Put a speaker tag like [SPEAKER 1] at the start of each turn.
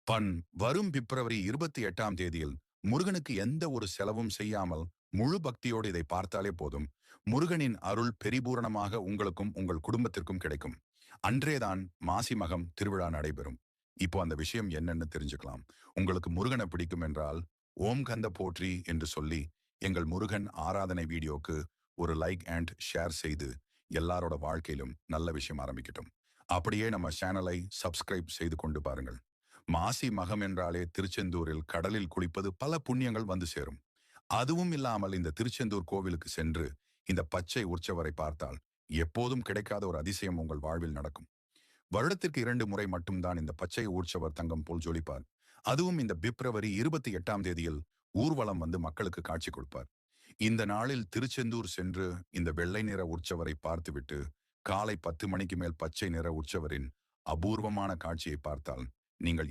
[SPEAKER 1] பண் வரும் பிப்ரவரி 28ஆம் தேதியில் முருகனுக்கு எந்த ஒரு செலவும் செய்யாமல் முழு பக்தியோடு இதை பார்த்தாலே போதும். முருகனின் அருள் பெரிபூரணமாக உங்களுக்கும் உங்கள் குடும்பத்திற்கும் கிடைக்கும். அன்றேதான் மாசி மகம் திருவிழா நடைபெறும். இப்போ அந்த விஷயம் என்னன்னு தெரிஞ்சுக்கலாம். உங்களுக்கு முருகனை பிடிக்கும் என்றால் ஓம் கந்த போற்றி என்று சொல்லி எங்கள் முருகன் ஆராதனை வீடியோக்கு ஒரு லைக் அண்ட் ஷேர் செய்து எல்லாரோட வாழ்க்கையிலும் நல்ல விஷயம் ஆரம்பிக்கட்டும். அப்படியே நம்ம சேனலை சப்ஸ்கிரைப் செய்து கொண்டு பாருங்கள். மாசி மகம் என்றாலே திருச்செந்தூரில் கடலில் குளிப்பது பல புண்ணியங்கள் வந்து சேரும். அதுவும் இல்லாமல் இந்த திருச்செந்தூர் கோவிலுக்கு சென்று இந்த பச்சை உற்சவரை பார்த்தால் எப்போதும் கிடைக்காத ஒரு அதிசயம் உங்கள் வாழ்வில் நடக்கும். வருடத்திற்கு 2 முறை மட்டும்தான் இந்த பச்சை உற்சவர் தங்கம் போல் ஜொலிப்பார். அதுவும் இந்த பிப்ரவரி 28ஆம் தேதியில் ஊர்வலம் வந்து மக்களுக்கு காட்சி கொடுப்பார். இந்த நாளில் திருச்செந்தூர் சென்று இந்த வெள்ளை நிற உற்சவரை பார்த்துவிட்டு காலை 10 மணிக்கு மேல் பச்சை நிற உற்சவரின் அபூர்வமான காட்சியை பார்த்தால் நீங்கள்